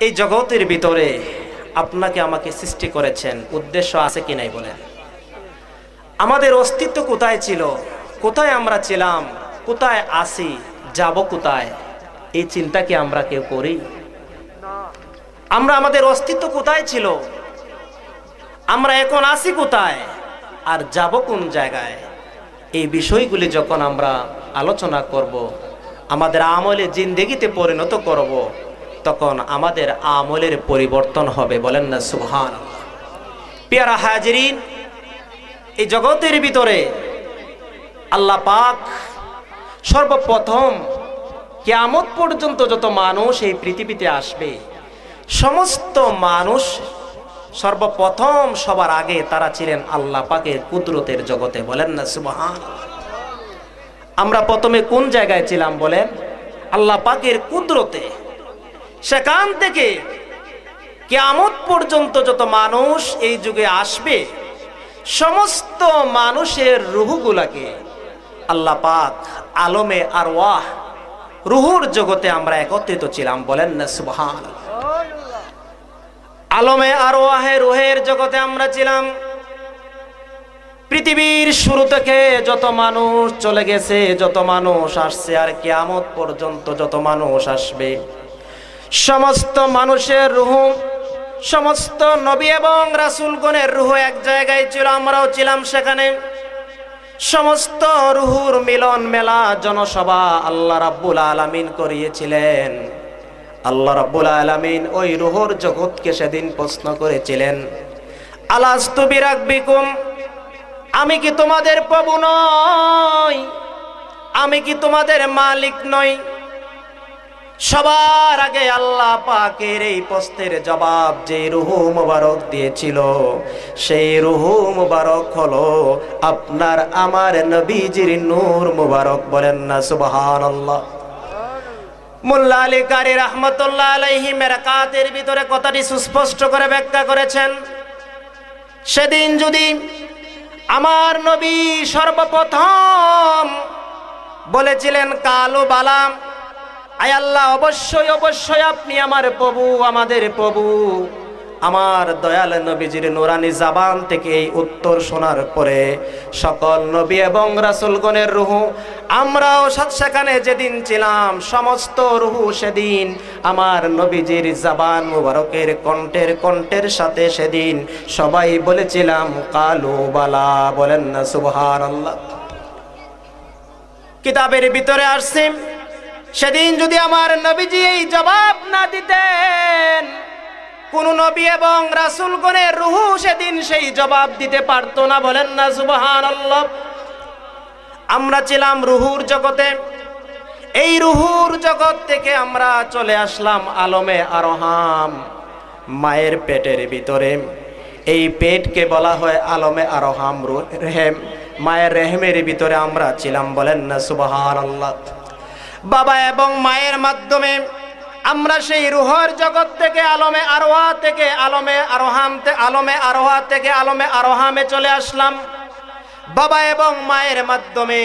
এই জগতের ভিতরে আপনাকে আমাকে সৃষ্টি করেছেন, উদ্দেশ্য আছে কি নাই বলেন? আমাদের অস্তিত্ব কোথায় ছিল, কোথায় আমরা ছিলাম, কোথায় আসি, যাব কোথায়, এই চিন্তা কি আমরা কেউ করি? আমরা আমাদের অস্তিত্ব কোথায় ছিল, আমরা এখন আসি কোথায়, আর যাব কোন জায়গায়, এই বিষয়গুলি যখন আমরা আলোচনা করব, আমাদের আমলে জিন্দেগিতে পরিণত করব, তখন আমাদের আমলের পরিবর্তন হবে। বলেন না সুবহানাল্লাহ। প্রিয় হাজিরিন, এই জগতের ভিতরে আল্লাহ পাক সর্বপ্রথম কিয়ামত পর্যন্ত যত মানুষ এই পৃথিবীতে আসবে, সমস্ত মানুষ সর্বপ্রথম সবার আগে তারা ছিলেন আল্লাহ পাকের কুদরতের জগতে। বলেন না সুবহানাল্লাহ। আমরা প্রথমে কোন জায়গায় ছিলাম বলেন? আল্লাহ পাকের কুদরতে। সেখান থেকে কিয়ামত পর্যন্ত যত মানুষ এই যুগে আসবে, সমস্ত মানুষের রুহগুলাকে আল্লাহ পাক আলমে আরওয়াহ, রুহুর জগতে আমরা একত্রিত ছিলাম। বলেন না সুবহানাল্লাহ। আলমে আরওয়াহে রুহের জগতে আমরা ছিলাম। পৃথিবীর শুরু থেকে যত মানুষ চলে গেছে, যত মানুষ আসছে, আর কিয়ামত পর্যন্ত যত মানুষ আসবে, সমস্ত মানুষের রুহ, সমস্ত নবী এবং রাসূলগণের রুহ এক জায়গায় ছিল, আমরাও ছিলাম সেখানে। সমস্ত রুহুর মিলন মেলা জনসভা আল্লাহ রাব্বুল আলামিন করিয়েছিলেন। আল্লাহ রাব্বুল আলামিন ওই রুহুর জগৎকে সেদিন প্রশ্ন করেছিলেন, আলাস্তু বিরাব্বিকুম, আমি কি তোমাদের প্রভু নই? আমি কি তোমাদের মালিক নই? সবার আগে আল্লাহ পাকের এই প্রশ্নের জবাব যে রুহু মুবারক দিয়েছিল, সেই রুহু মুবারক হলো আপনার আমার নবীজির নূর মুবারক। বলেন না সুবহানাল্লাহ। মোল্লা আলী কারি রাহমাতুল্লাহ আলাইহি মেরাকাতের ভিতরে কথাটি সুস্পষ্ট করে ব্যাখ্যা করেছেন। সেদিন যদি আমার নবী সর্বপ্রথম বলেছিলেন কালু বালাম, আয় আল্লাহ, অবশ্যই অবশ্যই আপনি আমার প্রভু, আমাদের প্রভু। আমার দয়াল নবীজির নুরানি জবান থেকে এই উত্তর শোনার পরে সকল নবী এবং রাসূলগণের রূহ, আমরাও সেখানে যেদিন ছিলাম, সমস্ত রূহ সেদিন আমার নবীজির জবান মুবারকের কণ্ঠের সাথে সেদিন সবাই বলেছিলাম কালু বালা। বলেন না সুবহানাল্লাহ। কিতাবের ভিতরে আসছে, সেদিন যদি আমার নবীজি এই জবাব না দিতেন, কোন নবী এবং রাসূলগণের রূহ সেদিন সেই জবাব দিতে পারতো না। বলেন না সুবহানাল্লাহ। আমরা ছিলাম রুহুর জগতে। এই রুহুর জগৎ থেকে আমরা চলে আসলাম আলমে আরহাম, মায়ের পেটের ভিতরে। এই পেটকে বলা হয় আলমে আরহাম, রেহেম, মায়ের রেহেমের ভিতরে আমরা ছিলাম। বলেন না সুবহানাল্লাহ। বাবা এবং মায়ের মাধ্যমে আমরা সেই রুহের জগৎ থেকে আলমে আরওয়াহ থেকে আলমে আরহামে চলে আসলাম। বাবা এবং মায়ের মাধ্যমে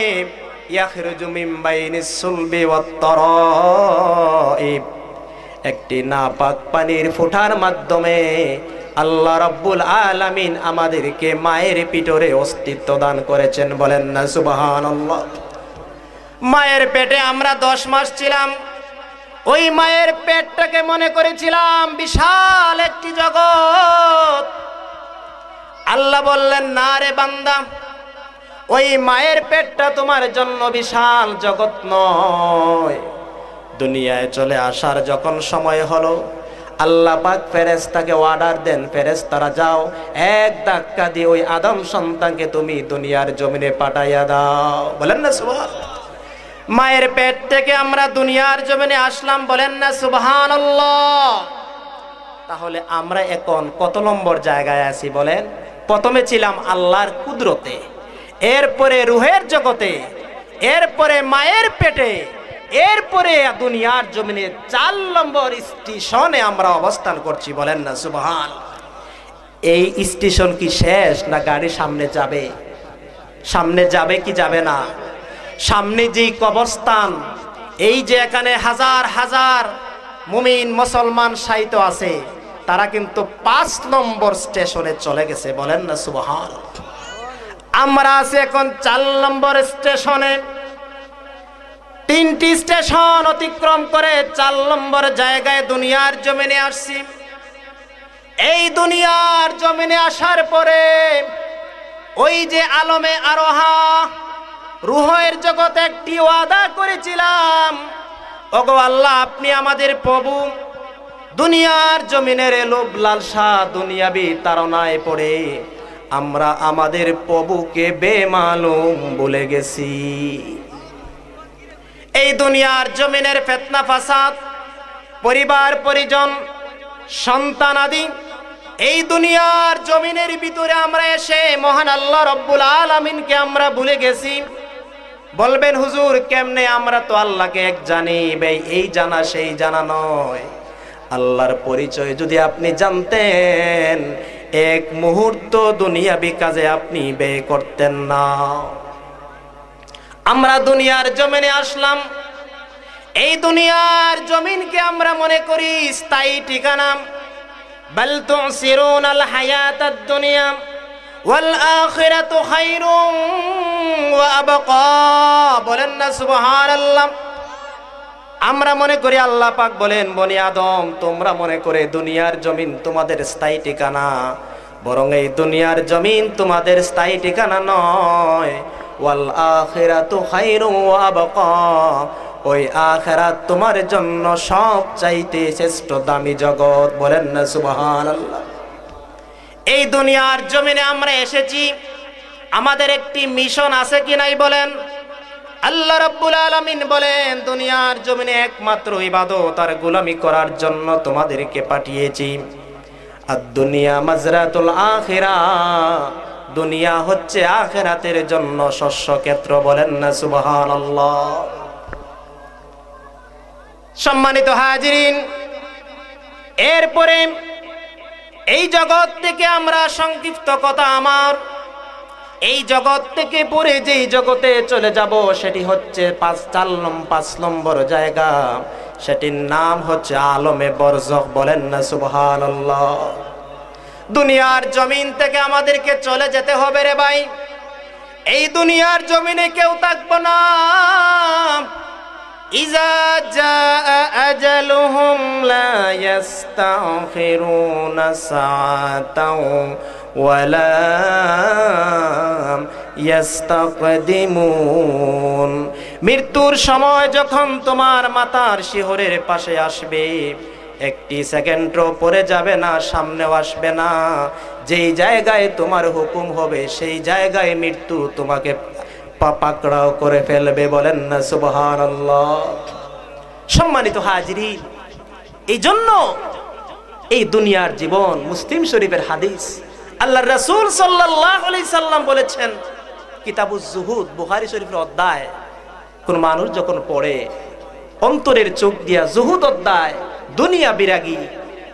ইয়াখরুজু মিন বাইনিস সুলবি ওয়াত তারাইব, একটি নাপাক পানির ফোঁটার মাধ্যমে আল্লাহ রাব্বুল আলামিন আমাদেরকে মায়ের পিঠরে অস্তিত্ব দান করেছেন। বলেন না সুবহানাল্লাহ। মায়ের পেটে আমরা 10 মাস ছিলাম। ওই মায়ের পেটটাকে মনে করেছিলাম বিশাল একটি জগৎ। আল্লাহ বললেন, না রে বান্দা, ওই মায়ের পেটটা তোমার জন্য বিশাল জগৎ নয়। দুনিয়ায় চলে আসার যখন সময় হলো, আল্লাহ পাক ফেরেশতাকে অর্ডার দেন, ফেরেশতারা যাও, এক ধাক্কা দিয়ে ওই আদম সন্তানকে তুমি দুনিয়ার জমিনে পাঠাইয়া দাও। বলেন না সুবহানাল্লাহ। মায়ের পেট থেকে আমরা দুনিয়ার জমিনে আসলাম। বলেন না সুবহানাল্লাহ। তাহলে আমরা এখন কত নম্বর জায়গায় আছি বলেন? প্রথমে ছিলাম আল্লাহর কুদরতে, এরপরে রুহের জগতে, এরপরে মায়ের পেটে, এরপরে দুনিয়ার জমিনে 4 নম্বর স্টেশনে আমরা অবস্থান করছি। বলেন না সুবহানাল্লাহ। এই স্টেশন কি শেষ, না গাড়ি সামনে যাবে? সামনে যাবে কি যাবে না? সামনে যেই কবরস্থান, এই যে এখানে হাজার হাজার মুমিন মুসলমান শায়িত আছে, তারা কিন্তু 5 নম্বর স্টেশনে চলে গেছে। বলেন না সুবহানাল্লাহ। আমরা আছি এখন 4 নম্বর স্টেশনে। 3টি স্টেশন অতিক্রম করে 4 নম্বর জায়গায় দুনিয়ার জমিনে আসছি। এই দুনিয়ার জমিনে আসার পরে ওই যে আলমে আরোহা রূহের জগতে একটি ওয়াদা করেছিলাম, ওগো আল্লাহ আপনি আমাদের প্রভু, দুনিয়ার জমিনের লোভ লালসা দুনিয়াবি তাড়নায় পড়ে আমরা আমাদের প্রভুকে বেমালুম ভুলে গেছি। এই দুনিয়ার জমিনের ফিতনা ফাসাদ, পরিবার পরিজন, সন্তান আদি, এই দুনিয়ার জমিনের ভিতরে আমরা এসে মহান আল্লাহ রব্বুল আলামিনকে আমরা ভুলে গেছি। বলবেন হুজুর কেমনে? আমরা তো আল্লাহকে এক জানি, ভাই এই জানা সেই জানা নয়। আল্লাহর পরিচয় যদি আপনি জানতেন, এক মুহূর্ত দুনিয়াবি কাজে আপনি ব্যয় করতেন না। আমরা দুনিয়ার জমিনে আসলাম, এই দুনিয়ার জমিনকে আমরা মনে করি স্থায়ী ঠিকানা। বাল তুসিরুনাল হায়াতাদ দুনিয়া ওয়াল আখিরাতু খায়রুন ওয়া আবকা। বলেন না সুবহানাল্লাহ। আমরা মনে করি, আল্লাহ পাক বলেন বনি আদম তোমরা মনে করে দুনিয়ার জমিন তোমাদের স্থায়ী ঠিকানা, বরং এই দুনিয়ার জমিন তোমাদের স্থায়ী ঠিকানা নয়। ওয়াল আখিরাতু খায়রুন ওয়া আবকা, ওই আখিরাত তোমার জন্য সবচাইতে শ্রেষ্ঠ দামি জগৎ। বলেন না সুবহানাল্লাহ। এই দুনিয়ার জমিনে আমরা এসেছি, আমাদের একটি মিশন আছে কি নাই বলেন? আল্লাহ রাব্বুল আলামিন বলেন দুনিয়ার জমিনে একমাত্র ইবাদত আর গোলামি করার জন্য তোমাদেরকে পাঠিয়েছি। আদ-দুনিয়া মাজরাতুল আখিরাহ, দুনিয়া হচ্ছে আখিরাতের জন্য শস্যক্ষেত্র। বলেন না সুবহানাল্লাহ। সম্মানিত হাজিরিন, এরপরে এই জগৎ থেকে আমরা সংক্ষিপ্ত কথা আমার, এই জগৎ থেকে পরে যেই জগতে চলে যাব সেটি হচ্ছে 5 নম্বর জায়গা, সেটির নাম হচ্ছে আলমে বরজখ। বলেন না সুবহানাল্লাহ। দুনিয়ার জমিন থেকে আমাদেরকে চলে যেতে হবে রে ভাই। এই দুনিয়ার জমিনে কেউ থাকবো না। ইজা জাআ আজালুহুম লা ইস্তাখিরুনা সাআতাও ওয়ালা ইস্তাকদিমুন। মৃত্যুর সময় যখন তোমার মাতার শিহরের পাশে আসবে, একটি সেকেন্ডও পরে যাবে না, সামনেও আসবে না। যেই জায়গায় তোমার হুকুম হবে সেই জায়গায় মৃত্যু তোমাকে পাকড়াও করে ফেলবে। বলেন না সুবহানাল্লাহ। সম্মানিত হাজিরিন, এই জন্য এই দুনিয়ার জীবন, মুসলিম শরীফের হাদিস, আল্লাহর রাসূল সাল্লাল্লাহু আলাইহি সাল্লাম বলেছেন, কিতাবুজ জুহুদ বুখারী শরীফের অধ্যায়, কোন মানুষ যখন পড়ে অন্তরের চোখ দিয়া জুহুদ অধ্যায়, দুনিয়া বিরাগী,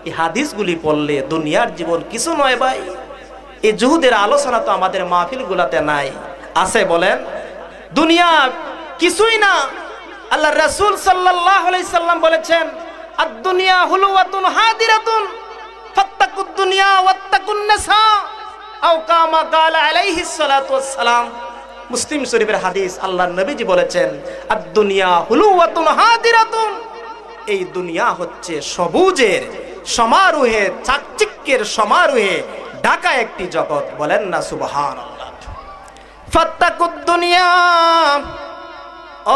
এই হাদিসগুলি পড়লে দুনিয়ার জীবন কিছু নয় ভাই। এই জুহুদের আলোচনা তো আমাদের মাহফিলগুলোতে নাই। আছে বলেন? দুনিয়া কিছুই না। আল্লাহর রাসূল সাল্লাল্লাহু আলাইহি সাল্লাম বলেছেন, আদ-দুনিয়া হুলওয়াতুন হাদিরাতুন ফাত্তাকুদ দুনিয়া ওয়াত্তাকুন নিসা, আও কামা ক্বালা আলাইহিস সালাতু ওয়াস সালাম। মুসলিম শরীফের হাদিস, আল্লাহর নবীজি বলেছেন, আদ-দুনিয়া হুলওয়াতুন হাদিরাতুন, এই দুনিয়া হচ্ছে সবুজের সমারোহে, চাকচিক্যের সমারোহে ঢাকা একটি জগৎ। বলেন না সুবহানাল্লাহ। ফাত্তাকুদ দুনিয়া,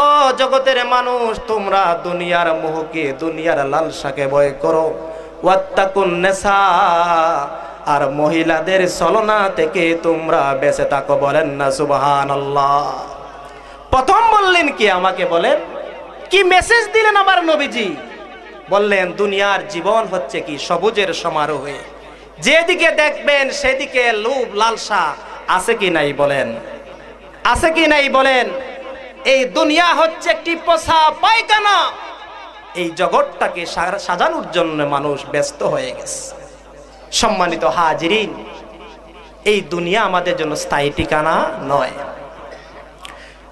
ও জগতের মানুষ তোমরা দুনিয়ার মোহকে, দুনিয়ার লালসাকে ভয় করো। ওয়াত্তাকুন নিসা, আর মহিলাদের ছলনা থেকে তোমরা বেঁচে থাকো। বলেন না সুবহানাল্লাহ। প্রথম বললেন কি? আমাকে বলেন কি মেসেজ দিলেন আমার নবীজি? বললেন দুনিয়ার জীবন হচ্ছে কি সবুজের সমারোহে, যেদিকে দেখবেন সেদিকে লোভ লালসা আছে কি নাই বলেন? আছে কি নাই বলেন? এই দুনিয়া হচ্ছে একটি পচা পায়খানা। এই জগৎটাকে সাজানোর জন্য মানুষ ব্যস্ত হয়ে গেছে। সম্মানিত হাজিরিন, এই দুনিয়া আমাদের জন্য স্থায়ী ঠিকানা নয়।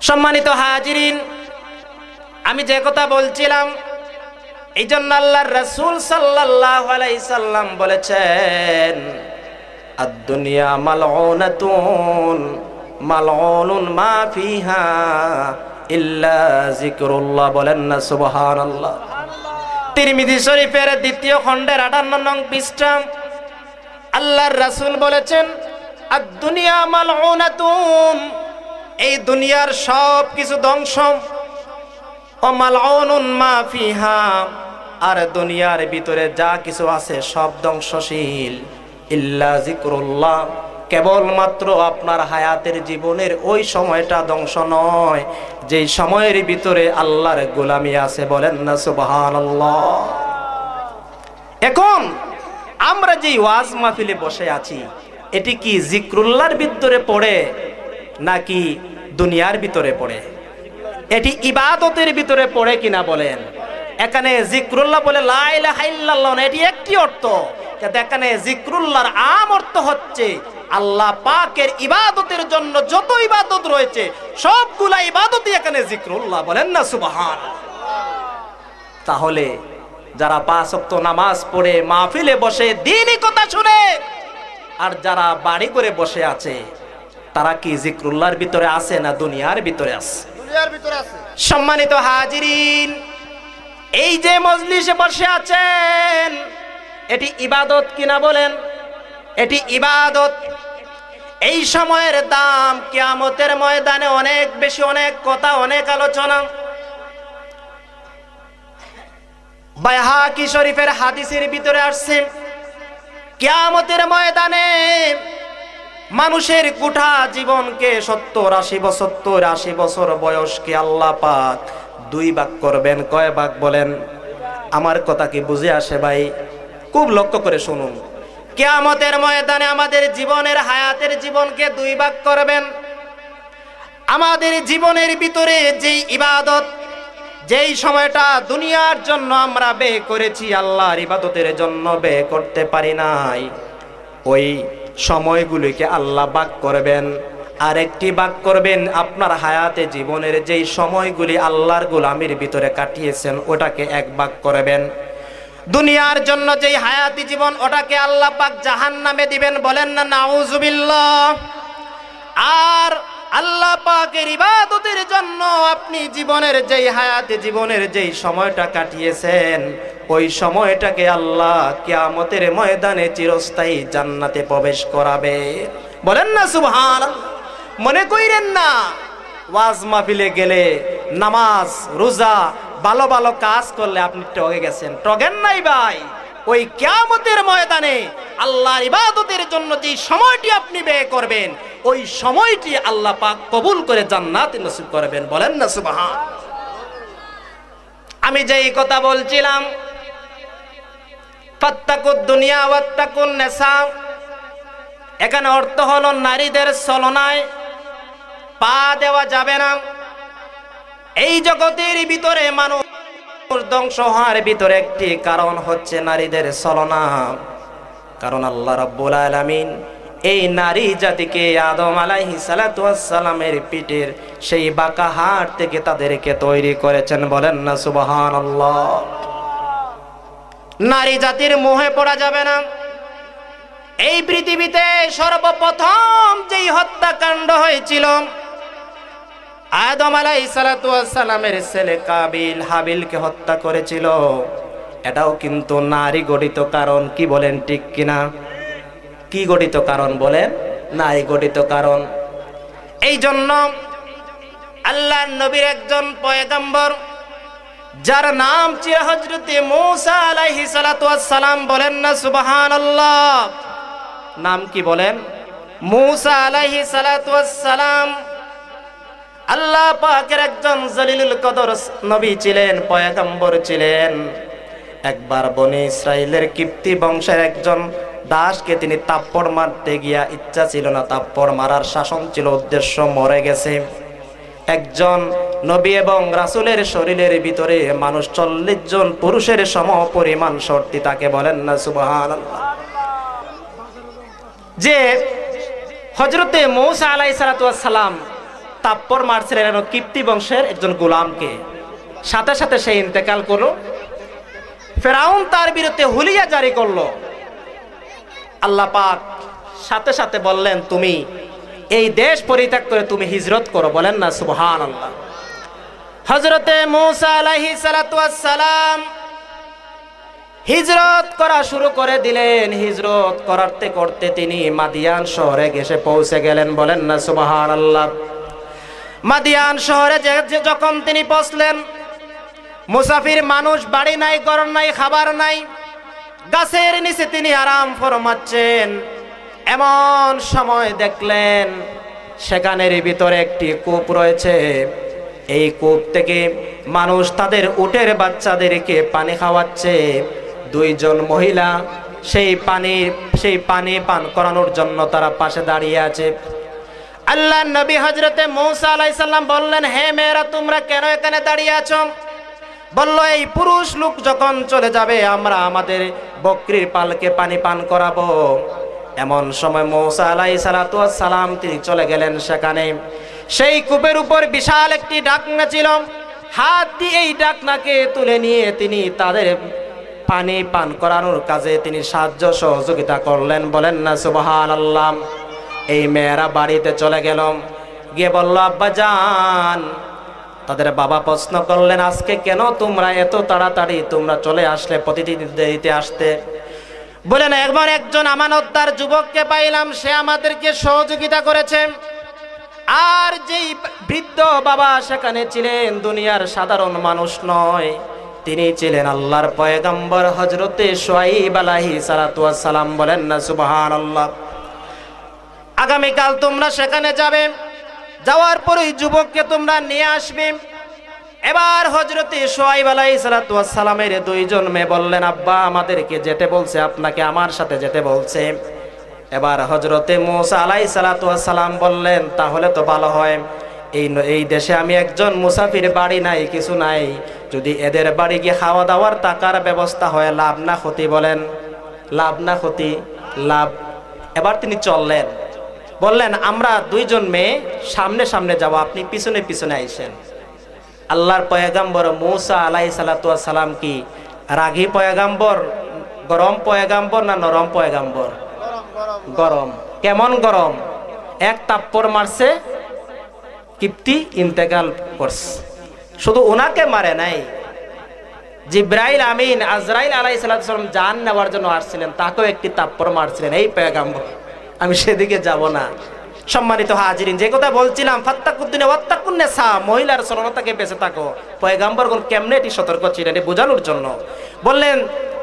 সম্মানিত হাজিরিন, আমি যে কথা বলছিলাম, এই জন্য আল্লাহর রাসূল সাল্লাল্লাহু আলাইহি সাল্লাম বলেছেন, আদ-দুনিয়া মালউনাতুন মালউনুন মা ফিহা ইল্লা যিকরুল্লাহ। বলেন না সুবহানাল্লাহ। তিরমিজি শরীফের দ্বিতীয় খণ্ডের 58 নং পৃষ্ঠা আল্লাহর রাসূল বলেছেন, আদ-দুনিয়া মালউনাতুন, এই দুনিয়ার সব কিছু ধ্বংস, ও মালউনুন মা ফিহা, আর দুনিয়ার ভিতরে যা কিছু আছে সব ধ্বংসশীল, ইল্লা যিকরুল্লাহ, কেবলমাত্র আপনার হায়াতের জীবনের ওই সময়টা ধ্বংস নয় যেই সময়ের ভিতরে আল্লাহর গোলামি আছে। বলেন না সুবহানাল্লাহ। এখন আমরা যে ওয়াজ মাহফিলে বসে আছি, এটি কি জিক্রুল্লাহর ভিতরে পড়ে নাকি দুনিয়ার ভিতরে পড়ে? এটি ইবাদতের ভিতরে পড়ে কিনা বলেন? এখানে জিক্রুল্লাহ বলে লা ইলাহা ইল্লাল্লাহ না, এটি একটি অর্থ, কিন্তু এখানে জিক্রুল্লাহর আম অর্থ হচ্ছে আল্লাহ পাকের ইবাদতের জন্য যত ইবাদত রয়েছে সবগুলা ইবাদতই এখানে জিক্রুল্লাহ। বলেন না সুবহানাল্লাহ। তাহলে যারা 5 ওয়াক্ত নামাজ পড়ে মাহফিলে বসে দ্বীনি কথা শুনে, আর যারা বাড়ি করে বসে আছে, তারা কি জিক্রুল্লাহর ভিতরে আছে না দুনিয়ার ভিতরে আছে? দুনিয়ার ভিতরে আছে। সম্মানিত হাজিরিন, এই যে মজলিসে বসে আছেন, এটি ইবাদত কিনা বলেন? এটি ইবাদত। এই সময়ের দাম কিয়ামতের ময়দানে অনেক বেশি, অনেক কথা, অনেক আলোচনা। বাইহাকি শরীফের হাদিসের ভিতরে আসছে, কিয়ামতের ময়দানে মানুষের গোটা জীবনকে 70-80 বছর বয়সকে আল্লাহ পাক 2 ভাগ করবেন। কয় ভাগ বলেন? আমার কথা কি বুঝে আসে ভাই? খুব লক্ষ্য করে শুনুন। কিয়ামতের ময়দানে আমাদের জীবনের হায়াতের জীবনকে 2 ভাগ করবেন। আমাদের জীবনের ভিতরে যেই ইবাদত, যেই সময়টা দুনিয়ার জন্য আমরা ব্যয় করেছি, আল্লাহর ইবাদতের জন্য ব্যয় করতে পারি নাই, ওই সময়গুলিকে আল্লাহ ভাগ করবেন। আর একটি ভাগ করবেন আপনার হায়াতে জীবনের যেই সময়গুলি আল্লাহর গোলামির ভিতরে কাটিয়েছেন, ওটাকে 1 ভাগ করবেন। দুনিয়ার জন্য যেই হায়াতি জীবন, ওটাকে আল্লাহ পাক জাহান্নামে দিবেন। বলেন না নাউজুবিল্লাহ। আর আল্লাহ পাকের ইবাদতের জন্য আপনি জীবনের যেই হায়াতি জীবনের যেই সময়টা কাটিয়েছেন, ওই সময়টাকে আল্লাহ কিয়ামতের ময়দানে চিরস্থায়ী জান্নাতে প্রবেশ করাবে। বলেন না সুবহানাল্লাহ। মনে কইরেন না ওয়াজ মাহফিলে গেলে নামাজ রোজা ভালো ভালো কাজ করলে আপনি টগে গেছেন। টগেন নাই ভাই। ওই কিয়ামতের ময়দানে আল্লাহর ইবাদতের জন্য যে সময়টি আপনি ব্যয় করবেন, ওই সময়টি আল্লাহ পাক কবুল করে জান্নাতে নসিব করবেন। বলেন না সুবহানাল্লাহ। আমি যেই কথা বলছিলাম, ফাত্তাকুদ দুনিয়া ওয়াত্তাকুন নিসা, এখানে অর্থ হলো নারীদের ছলনায় পা দেওয়া যাবে না। এই জগতের ভিতরে মানুষ ধ্বংস হওয়ার ভিতরে একটি কারণ হচ্ছে নারীদের ছলনা। কারণ আল্লাহ রাব্বুল আলামিন এই নারী জাতিকে আদম আলাইহিস সালাতু ওয়াস সালামের পিঠের সেই বাঁকা হাড় থেকে তাদেরকে তৈরি করেছেন। বলেন না সুবহানাল্লাহ। নারী জাতির মোহে পড়া যাবে না। এই পৃথিবীতে সর্বপ্রথম যেই হত্যাকাণ্ড হয়েছিল, আদম আলাইহিস সালাতু ওয়াস সালামের ছেলে কাবিল হাবিলকে হত্যা করেছিল, এটাও কিন্তু নারী গঠিত কারণ। কি বলেন ঠিক কিনা? কি গঠিত কারণ বলেন? নারী গঠিত কারণ। এই জন্য আল্লাহর নবীর একজন পয়গম্বর, যার নাম ছিল হযরতে মূসা আলাইহিস সালাতু ওয়াস সালাম। বলেন না সুবহানাল্লাহ। নাম কি বলেন? মূসা আলাইহিস সালাতু ওয়াস সালাম আল্লাহ পাকের একজন জলিলুল কদর নবী ছিলেন, পয়গম্বর ছিলেন। একবার বনি ইসরাইলের কিপ্তি বংশের একজন দাসকে তিনি তাপ্পড় মারতে গিয়া, ইচ্ছা ছিল না, তাপ্পড় মারার শাসন ছিল, উদ্দেশ্য মরে গেছে। একজন নবী এবং রাসূলের শরীরের ভিতরে মানুষ 40 জন পুরুষের সম পরিমাণ শক্তি তাকে। বলেন না সুবহানাল্লাহ। যে হযরতে মূসা আলাইহিস সালাতু ওয়াস সালাম তাপ্পড় মারছিলেন কিপ্তি বংশের একজন গোলামকে, সাথে সাথে সে ইন্তেকাল করলো। ফেরাউন তার বিরুদ্ধে হুলিয়া জারি করলো। আল্লাহ পাক সাথে সাথে বললেন, তুমি এই দেশ পরিত্যাগ করে তুমি হিজরত করো। বলেন না সুবহানাল্লাহ। হযরতে মূসা আলাইহিস সালাতু ওয়াস সালাম হিজরত করা শুরু করে দিলেন। হিজরত করতে করতে তিনি মাদিয়ান শহরে এসে পৌঁছে গেলেন। বলেন না সুবহানাল্লাহ। মাদিয়ান শহরে যখন তিনি পৌঁছলেন, মুসাফির মানুষ, বাড়ি নাই, ঘর নাই, খাবার নাই, গাছের নিচে তিনি আরাম ফরমাচ্ছেন। এমন সময় দেখলেন সেখানের ভিতরে একটি কূপ রয়েছে। এই কূপ থেকে মানুষ তাদের উটের বাচ্চাদেরকে পানি খাওয়াচ্ছে। দুইজন মহিলা সেই পানি পান করানোর জন্য তারা পাশে দাঁড়িয়ে আছে। আল্লাহর নবী হযরতে মূসা আলাইহিস সালাম বললেন, হে মেয়েরা, তোমরা কেন এখানে দাঁড়িয়ে আছো? বলল, এই পুরুষ লোক যখন চলে যাবে আমরা আমাদের বকরির পালকে পানি পান করাবো। এমন সময় মূসা আলাইহিস সালাতু ওয়াস সালাম তিনি চলে গেলেন সেখানে। সেই কূপের উপর বিশাল একটি ঢাকনা ছিল। হাত দিয়ে এই ঢাকনাকে তুলে নিয়ে তিনি তাদের পানি পান করানোর কাজে তিনি সাহায্য সহযোগিতা করলেন। বলেন না সুবহানাল্লাহ। এই মেয়েরা বাড়িতে চলে গেল, গিয়ে বলল, আব্বা জান। তাদের বাবা প্রশ্ন করলেন, আজকে কেন তোমরা এত তাড়াতাড়ি তোমরা চলে আসলে? প্রতিদিন দেরিতে আসতে। বলেন, একবার একজন আমানতদার যুবককে পাইলাম, সে আমাদেরকে সহযোগিতা করেছে। আর যেই বৃদ্ধ বাবা সেখানে ছিলেন দুনিয়ার সাধারণ মানুষ নয়, তিনি ছিলেন আল্লাহর পয়গম্বর হযরতে শুআয়ব আলাইহিস সালাতু ওয়াস সালাম। বলেন না সুবহানাল্লাহ। আগামীকাল তোমরা সেখানে যাবে, যাওয়ার পর ওই যুবককে তোমরা নিয়ে আসবে। এবার হযরতে শুআয়ব আলাইহিস সালাতু ওয়াস সালামের দুইজন মেয়ে বললেন, আব্বা আমাদেরকে যেতে বলছে, আপনাকে আমার সাথে যেতে বলছে। এবার হযরতে মূসা আলাইহিস সালাতু ওয়াস সালাম বললেন, তাহলে তো ভালো হয়। এই দেশে আমি একজন মুসাফির, বাড়ি নাই, কিছু নাই। যদি এদের বাড়ি গিয়ে খাওয়া দাওয়ার টাকার ব্যবস্থা হয়, লাভ না ক্ষতি? বলেন, লাভ না ক্ষতি? লাভ। এবার তিনি চললেন, বললেন, আমরা দুইজন মেয়ে সামনে সামনে যাব, আপনি পিছনে পিছনে আইসেন। আল্লাহর পয়গম্বর মূসা আলাইহিস সালাতু ওয়াস সালাম কি রাগী পয়গম্বর, গরম পয়গম্বর না নরম পয়গম্বর? গরম। কেমন গরম? এক তাপ্পর মারছে, কিপ্তি ইন্তেকাল করছে। শুধু ওনাকে মারে নাই, জিব্রাইল আমিন আজরাইল আলাইহিস সালাম জান নেওয়ার জন্য আসছিলেন, তাকেও একটি তাপ্পর মারছিলেন এই পয়গম্বর। আমি সেদিকে যাব না। সম্মানিত হাজিরিন, যে কথা বলছিলাম, ফাত্তাকুদ্দিনে ওয়াত্তাকুন নিসা, মহিলার সরলতাকে বেঁচে থাকো। পয়গম্বরগণ কেমনে এটি সতর্ক ছিলেন বোঝানোর জন্য বললেন,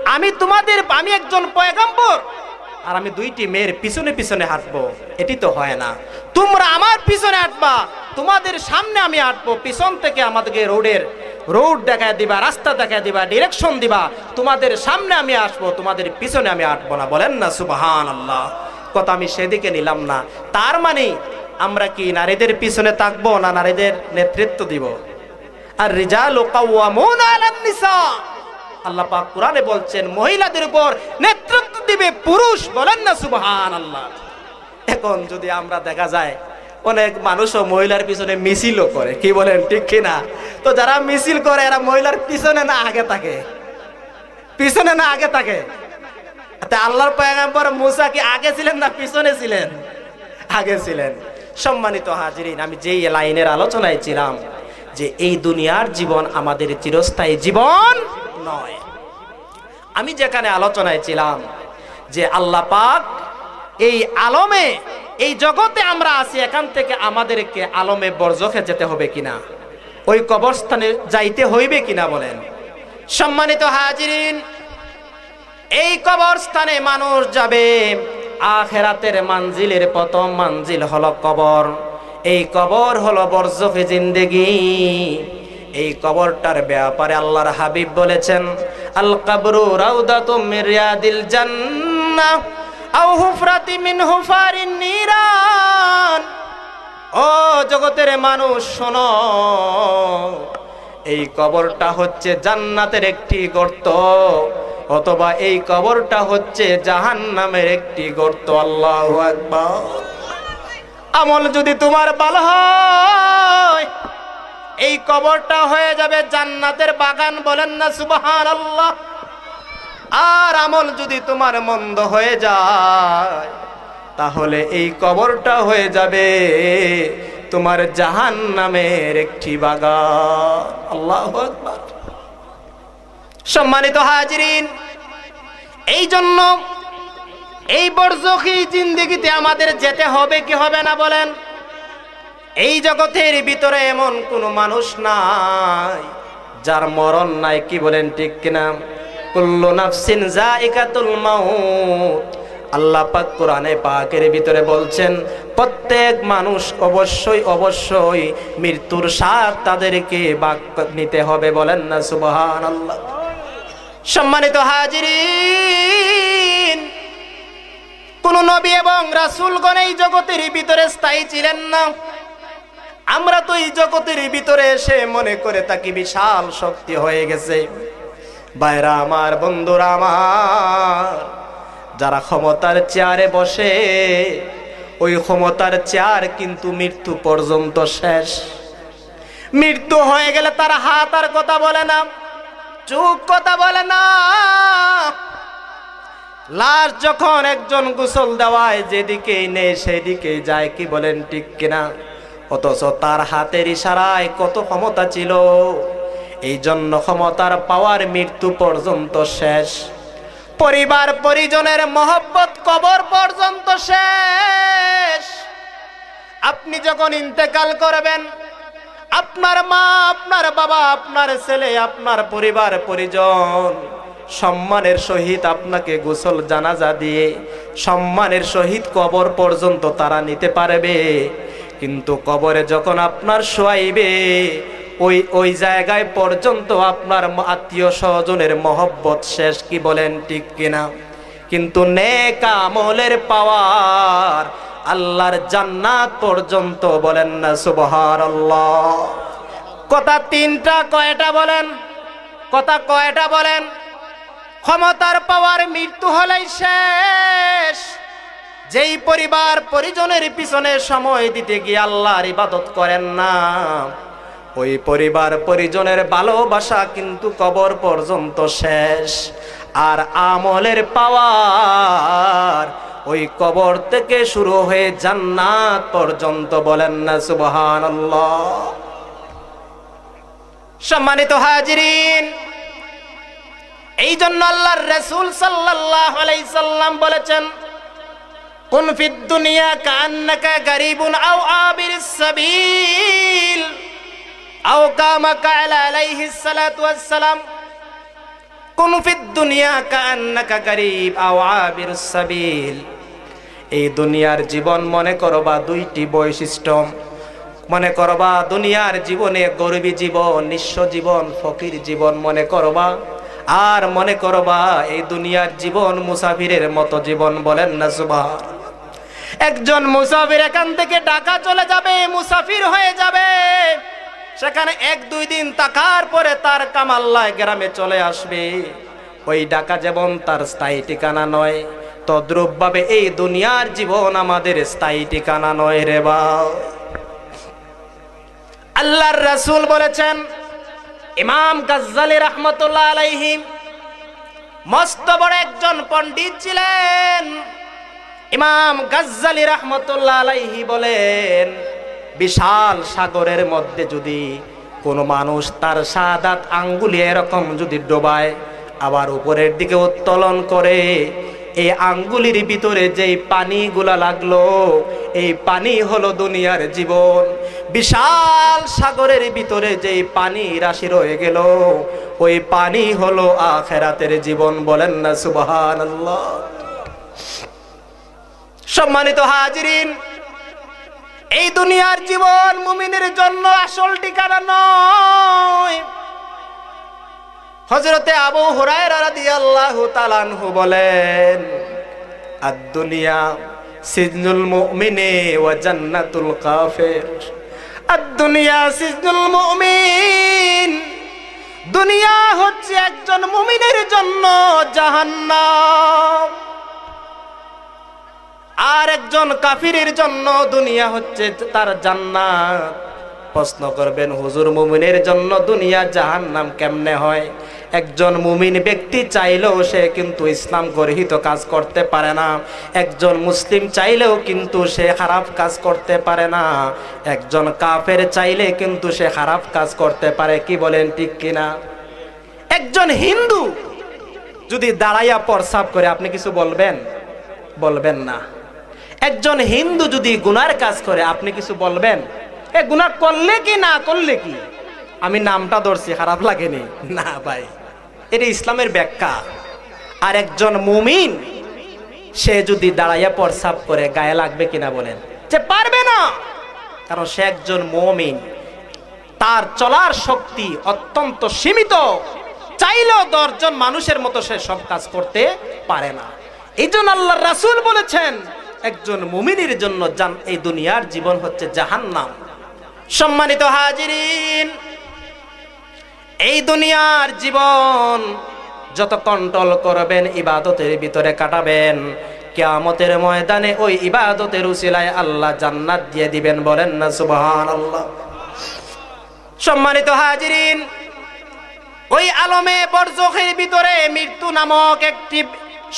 আমি একজন পয়গম্বর আর আমি দুইটি মেয়ের পিছনে পিছনে হাঁটবো, এটি তো হয় না। তোমরা আমার পিছনে হাঁটবা, তোমাদের সামনে আমি হাঁটবো, পিছন থেকে আমাদেরকে রোড দেখায় দিবা, রাস্তা দেখায় দিবা, ডিরেকশন দিবা। তোমাদের সামনে আমি আসবো, তোমাদের পিছনে আমি হাঁটবো না। বলেন না সুবহানাল্লাহ। কথা আমি সেদিকে নিলাম না। তার মানে আমরা কি নারীদের পিছনে থাকবো না নারীদের নেতৃত্ব দিব? আর রিজালু কাওয়ামুনা আলান নিসা, আল্লাহ পাক কোরআনে বলছেন মহিলাদের উপর নেতৃত্ব দিবে পুরুষ। বলেন না সুবহানাল্লাহ। এখন যদি আমরা দেখা যায় অনেক মানুষও মহিলার পিছনে মিছিলও করে, কি বলেন, ঠিক কিনা? তো যারা মিছিল করে এরা মহিলার পিছনে না আগে থাকে? পিছনে না আগে থাকে? আল্লাহর পয়গম্বর মূসা কি আগে ছিলেন না পিছনে ছিলেন? আগে ছিলেন। সম্মানিত হাজিরিন, আমি যেই লাইনের আলোচনায় ছিলাম যে এই দুনিয়ার জীবন আমাদের চিরস্থায়ী জীবন নয়। আমি যেখানে আলোচনায় ছিলাম যে আল্লাহ পাক এই আলমে, এই জগতে আমরা আছি, এখান থেকে আমাদেরকে আলমে বরজখে যেতে হবে কিনা, ওই কবরস্থানে যাইতে হইবে কিনা বলেন। সম্মানিত হাজিরিন, এই কবরস্থানে মানুষ যাবে। আখিরাতের মানজিলের প্রথম মানজিল হলো কবর। এই কবর হলো বরজখে জিন্দেগি। এই কবরটার ব্যাপারে আল্লাহর হাবিব বলেছেন, আল কবরু রাউদাতুম মিন রিয়াদিল জান্নাহ আও হুফরাতি মিন হুফারিন নিরান। ও জগতের মানুষ শোনো, এই কবরটা হচ্ছে জান্নাতের একটি গর্ত, অথবা এই কবরটা হচ্ছে জাহান্নামের একটি গর্ত। আল্লাহু আকবার। আমল যদি তোমার ভালো হয়, এই কবরটা হয়ে যাবে জান্নাতের বাগান। বলেন না সুবহানাল্লাহ। আর আমল যদি তোমার মন্দ হয়ে যায় তাহলে এই কবরটা হয়ে যাবে তোমার জাহান্নামের একটি বাগান। আল্লাহু আকবার। সম্মানিত হাজিরিন, এই জন্য এই বরজখী জিন্দেগিতে আমাদের যেতে হবে কি হবে না বলেন? এই জগতের ভিতরে এমন কোনো মানুষ নাই যার মরণ নাই, কি বলেন ঠিক কিনা? কুল্লু নাফসিন যায়িকাতুল মাউত। আল্লাহ পাক কোরআনে পাকের ভিতরে বলছেন প্রত্যেক মানুষ অবশ্যই অবশ্যই মৃত্যুর স্বাদ তাদেরকে বাগ নিতে হবে। বলেন না সুবহানাল্লাহ। সম্মানিত হাজিরিন, কোন নবী এবং রাসূলগণ এই জগতের ভিতরে স্থায়ী ছিলেন না। আমরা তো এই জগতের ভিতরে এসে মনে করে থাকি বিশাল শক্তি হয়ে গেছে। ভাইরা আমার, বন্ধুরা আমার, যারা ক্ষমতার চেয়ারে বসে ওই ক্ষমতার চেয়ার কিন্তু মৃত্যু পর্যন্ত শেষ। মৃত্যু হয়ে গেলে তার হাত আর কথা বলে না, চোখ কথা বলে না। লাশ যখন একজন গোসল দেওয়ায় যেদিকেই নেই সেদিকেই যায়, কি বলেন ঠিক কিনা? অথচ তার হাতের ইশারায় কত ক্ষমতা ছিল। এই জন্য ক্ষমতার পাওয়ার মৃত্যু পর্যন্ত শেষ। পরিবার পরিজনের মহব্বত কবর পর্যন্ত শেষ। আপনি যখন ইন্তেকাল করবেন, আপনার মা, আপনার বাবা, আপনার ছেলে, আপনার পরিবার পরিজন সম্মানের সহিত আপনাকে গোসল জানাজা দিয়ে সম্মানের সহিত কবর পর্যন্ত তারা নিতে পারবে। কিন্তু কবরে যখন আপনার শোয়াইবে ওই জায়গায় পর্যন্ত আপনার আত্মীয় স্বজনের মহব্বত শেষ, কি বলেন ঠিক কিনা? কিন্তু নেক আমলের পাওয়ার আল্লাহর জান্নাত পর্যন্ত। বলেন না সুবহানাল্লাহ। কথা তিনটা, কয়টা বলেন? কথা কয়টা বলেন? ক্ষমতার পাওয়ার মৃত্যু হলেই শেষ। যেই পরিবার পরিজনের পিছনে সময় দিতে গিয়ে আল্লাহর ইবাদত করেন না, ওই পরিবার পরিজনের ভালোবাসা কিন্তু কবর পর্যন্ত শেষ। আর আমলের পাওয়ার ওই কবর থেকে শুরু হয়ে জান্নাত পর্যন্ত। বলেন না সুবহানাল্লাহ। সম্মানিত হাজিরিন, এই জন্য আল্লাহর রাসূল সাল্লাল্লাহু আলাইহি সাল্লাম বলেছেন, কুন ফিদ দুনিয়া কান্নাকা গরিবুন আও আবিরিস সাবিল আও কামা কালা আলাইহিস সালাতু ওয়াস সালাম। কুন ফিদ দুনিয়া কান্নাকা গরিব আও আবিরিস সাবিল। এই দুনিয়ার জীবন মনে করবা দুইটি বৈশিষ্ট্য। মনে করবা দুনিয়ার জীবনে গরিবী জীবন, নিঃস্ব জীবন, ফকির জীবন মনে করবা। আর মনে করবা এই দুনিয়ার জীবন মুসাফিরের মতো জীবন। বলেন না সুবহানাল্লাহ। একজন মুসাফির এখান থেকে ঢাকা চলে যাবে, মুসাফির হয়ে যাবে। সেখানে 1-2 দিন থাকার পরে তার কামাল্লায় গ্রামে চলে আসবে। ওই ঢাকা যেমন তার স্থায়ী ঠিকানা নয়, তদ্রূপ ভাবে এই দুনিয়ার জীবন আমাদের স্থায়ী ঠিকানা নয় রে বাবা। আল্লাহর রাসূল বলেছেন, ইমাম গাজ্জালী রাহমাতুল্লাহ আলাইহি মস্ত বড় একজন পণ্ডিত ছিলেন। ইমাম গাজ্জালী রাহমাতুল্লাহ আলাইহি বলেন, বিশাল সাগরের মধ্যে যদি কোনো মানুষ তার শাহাদাত আঙ্গুলি এরকম যদি ডোবায় আবার উপরের দিকে উত্তোলন করে, এই আঙ্গুলির ভিতরে যেই পানিগুলা লাগলো এই পানি হলো দুনিয়ার জীবন। বিশাল সাগরের ভিতরে যেই পানি রাশি রয়ে গেল ওই পানি হলো আখিরাতের জীবন। বলেন না সুবহানাল্লাহ। সম্মানিত হাজিরিন, এই দুনিয়ার জীবন মুমিনের জন্য আসল ঠিকানা নয়। হযরতে আবু হুরায়রা রাদিয়াল্লাহু তাআলা আনহু বলেন, আদ-দুনিয়া সিজনুল মুমিনি ওয়া জান্নাতুল কাফির। আদ-দুনিয়া সিজনুল মুমিন। দুনিয়া হচ্ছে একজন মুমিনের জন্য জাহান্নাম, আর একজন কাফিরের জন্য দুনিয়া হচ্ছে তার জান্নাত। প্রশ্ন করবেন, হুজুর মুমিনের জন্য দুনিয়া জাহান্নাম কেমনে হয়? একজন মুমিন ব্যক্তি চাইলেও সে কিন্তু ইসলাম গর্হিত কাজ করতে পারে না। একজন মুসলিম চাইলেও কিন্তু সে খারাপ কাজ করতে পারে না। একজন কাফের চাইলে কিন্তু সে খারাপ কাজ করতে পারে। কি বলেন ঠিক কিনা? একজন হিন্দু যদি দাঁড়াইয়া প্রস্রাব করে আপনি কিছু বলবেন? বলবেন না। একজন হিন্দু যদি গুনার কাজ করে আপনি কিছু বলবেন? এ গুনাহ করলে কি না করলে কি, আমি নামটা ধরছি খারাপ লাগেনি না ভাই, এটা ইসলামের ব্যাখ্যা। আর একজন মুমিন সে যদি দাঁড়াইয়া প্রস্রাব করে গায়ে লাগবে কিনা বলেন? যে পারবে না, কারণ সে একজন মুমিন, তার চলার শক্তি অত্যন্ত সীমিত, চাইলেও 10 জন মানুষের মতো সে সব কাজ করতে পারে না। এই জন্য আল্লাহর রাসূল বলেছেন একজন মুমিনের জন্য এই দুনিয়ার জীবন হচ্ছে জাহান্নাম। সম্মানিত হাজিরিন, এই দুনিয়ার জীবন যত কন্ট্রোল করবেন, ইবাদতের ভিতরে কাটাবেন, কিয়ামতের ময়দানে ওই ইবাদতের উসিলায় আল্লাহ জান্নাত দিয়ে দিবেন। বলেন না সুবহানাল্লাহ। সম্মানিত হাজিরিন, ওই আলমে বরজখের ভিতরে মৃত্যু নামক একটি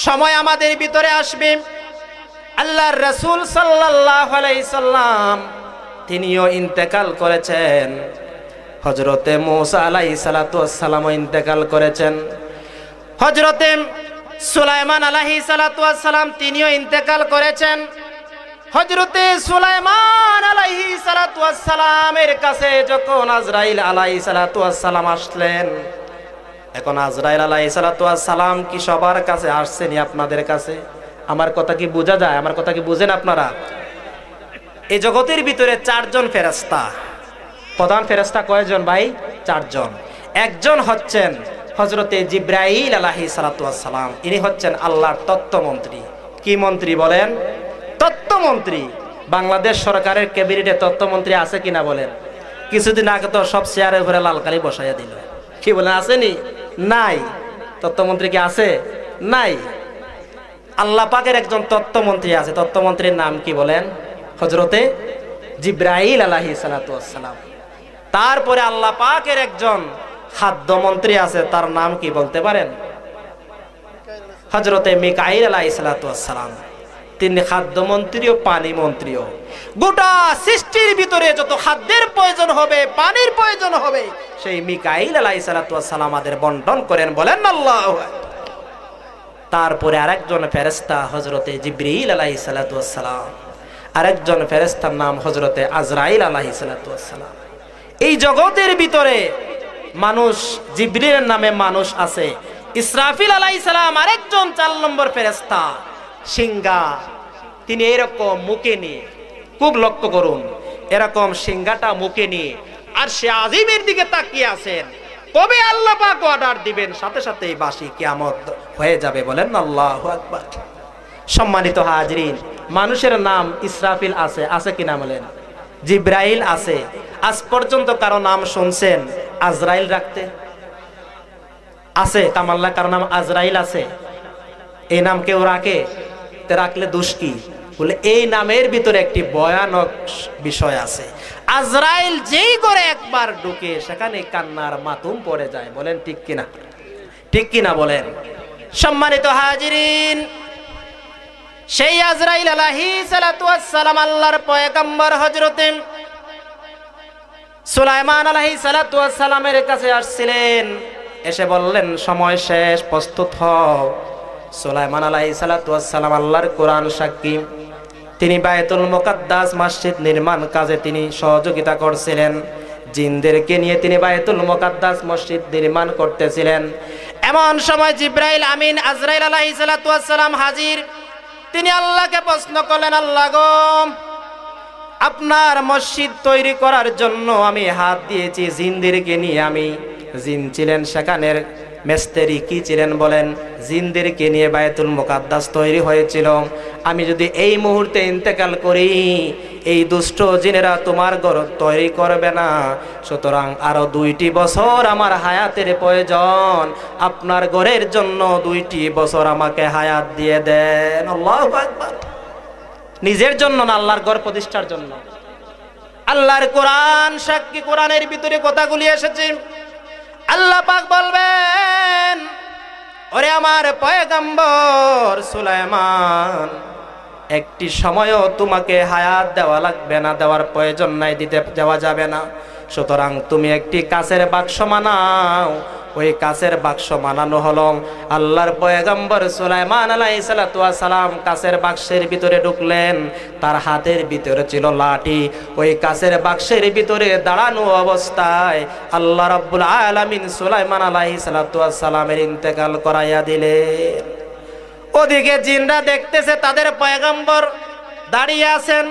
সময় আমাদের ভিতরে আসবে। আল্লাহর রাসূল সাল্লাল্লাহু আলাইহি সাল্লাম তিনিও ইন্তেকাল করেছেন। হযরতে মূসা আলাইহিস সালাতু ওয়াস সালামও ইন্তেকাল করেছেন। হযরতে সুলাইমান আলাইহিস সালাতু ওয়াস সালাম তিনিও ইন্তেকাল করেছেন। হযরতে সুলাইমান আলাইহিস সালাতু ওয়াস সালামের কাছে যখন আজরাইল আলাইহিস সালাতু ওয়াস সালাম আসলেন, এখন আজরাইল আলাইহিস সালাতু ওয়াস সালাম কি সবার কাছে আসছেনি আপনাদের কাছে? আমার কথা কি বোঝা যায়? আমার কথা কি বুঝেন আপনারা? এই জগতের ভিতরে 4 জন ফেরেশতা। প্রধান ফেরেশতা কয়জন ভাই? 4 জন। একজন হচ্ছেন হযরতে জিবরাইল আলাইহিস সালাতু ওয়াস সালাম, ইনি হচ্ছেন আল্লাহর তত্ত্বমন্ত্রী। কি মন্ত্রী বলেন? তত্ত্বমন্ত্রী। বাংলাদেশ সরকারের ক্যাবিনেটে তত্ত্বমন্ত্রী আছে কিনা বলেন? কিছুদিন আগে তো সব চেয়ারে ঘুরে লাল কালি বসাইয়া দিল। কি বলেন, আসেনি? নাই। তত্ত্বমন্ত্রী কি আছে? নাই। আল্লাহ পাকের একজন তত্ত্বমন্ত্রী আছে। তত্ত্বমন্ত্রীর নাম কি বলেন? হযরতে জিবরাইল আলাইহিস সালাতু ওয়াস সালাম। তারপরে আল্লাহ পাকের একজন খাদ্যমন্ত্রী আছে, তার নাম কি বলতে পারেন? হযরতে মিকাইল আলাইহিস সালাতু ওয়াস সালাম। তিনি খাদ্যমন্ত্রীও পানি মন্ত্রীও। গোটা সৃষ্টির ভিতরে যত খাদ্যের প্রয়োজন হবে, পানির প্রয়োজন হবে, সেই মিকাইল আলাইহিস সালাতু ওয়াস সালাম আমাদের বন্টন করেন। বলেন আল্লাহু আকবার। তারপরে আরেকজন ফেরেশতা হযরতে জিবরিল আলাইহিস সালাতু ওয়াস সালাম। আরেকজন ফেরেশতার নাম হযরতে আজরাইল আলাইহিস সালাতু ওয়াস সালাম। এই জগতের ভিতরে মানুষ, জিবরিলের নামে মানুষ আছে। ইসরাফিল আলাইহিস সালাম আরেকজন 4 নম্বর ফেরেশতা, সিংহা। তিনি এরকম মুখে নিয়ে, খুব লক্ষ্য করুন, এরকম সিংহাটা মুখে নিয়ে আর সে আজিমের দিকে তাকিয়ে আছেন। কবে আল্লাহ পাক অর্ডার দিবেন, সাথে সাথেই বাঁশি কিয়ামত হয়ে যাবে। বলেন আল্লাহু আকবার। সম্মানিত হাজিরিন, মানুষের নাম ইসরাফিল আছে, আছে কিনা বলেন? জিবরাইল আছে। আজ পর্যন্ত কারো নাম শুনছেন আজরাইল রাখতে? আছে? কামাল্লা কারো নাম আজরাইল আছে? এই নাম কেউ রাখে? রাখলে দোষ কি? বলে এই নামের ভিতরে একটি ভয়ানক বিষয় আছে। আজরাইল যেই করে একবার ঢুকে সেখানে কান্নার মাতুম পড়ে যায়। বলেন ঠিক কিনা? ঠিক কিনা বলেন? সম্মানিত হাজিরিন, সেই আজরাইল আলাইহিস সালাতু ওয়াস সালাম আল্লাহর পয়গম্বর হযরতে সুলাইমান আলাইহিস সালাতু ওয়াস সালামের কাছে আসছিলেন। এসে বললেন সময় শেষ, প্রস্তুত হও। সুলাইমান আলাইহিস সালাতু ওয়াস সালাম আল্লাহর কোরআন সাক্ষী, তিনি বায়তুল মুকাদ্দাস মসজিদ নির্মাণ কাজে তিনি সহযোগিতা করছিলেন। জিনদেরকে নিয়ে তিনি বায়তুল মুকাদ্দাস মসজিদ নির্মাণ করতেছিলেন। এমন সময় জিবরাইল আমিন আজরাইল আলাইহিস সালাতু ওয়াস সালাম হাজির। তিনি আল্লাহকে প্রশ্ন করলেন, আল্লাহ গো, আপনার মসজিদ তৈরি করার জন্য আমি হাত দিয়েছি জিনদেরকে নিয়ে। আমি জিন ছিলেন সেখানের মিস্ত্রি। কি ছিলেন বলেন? জিনদেরকে নিয়ে বায়তুল মুকাদ্দাস তৈরি হয়েছিল। আমি যদি এই মুহূর্তে ইন্তেকাল করি, এই দুষ্ট জিনেরা তোমার ঘর তৈরি করবে না। সুতরাং আরো 2টি বছর আমার হায়াতের প্রয়োজন। আপনার ঘরের জন্য 2টি বছর আমাকে হায়াত দিয়ে দেন। আল্লাহু আকবার। নিজের জন্য না, আল্লাহর ঘর প্রতিষ্ঠার জন্য। আল্লাহর কোরআন সাক্ষী, কোরআনের ভিতরে কথাগুলি এসেছে। আল্লাহ পাক বলবেন, ওরে আমার পয়গম্বর সুলাইমান, একটি সময়ও তোমাকে হায়াত দেওয়া লাগবে না, দেওয়ার প্রয়োজন নাই, দিতে যাওয়া যাবে না। সুতরাং তুমি একটি কাচের বাক্স বানাও। ওই কাচের বাক্স বানানো হলো। আল্লাহর পয়গম্বর সুলাইমান আলাইহিস সালাতু ওয়াস সালাম কাচের বাক্সের ভিতরে ঢুকলেন। তার হাতের ভিতরে ছিল লাঠি। ওই কাচের বাক্সের ভিতরে দাঁড়ানো অবস্থায় আল্লাহ রাব্বুল আলামিন সুলাইমান আলাইহিস সালাতু ওয়াস সালামের ইন্তেকাল করাইয়া দিলেন। ওদিকে জিনরা দেখতেছে তাদের পয়গম্বর দাঁড়িয়ে আছেন।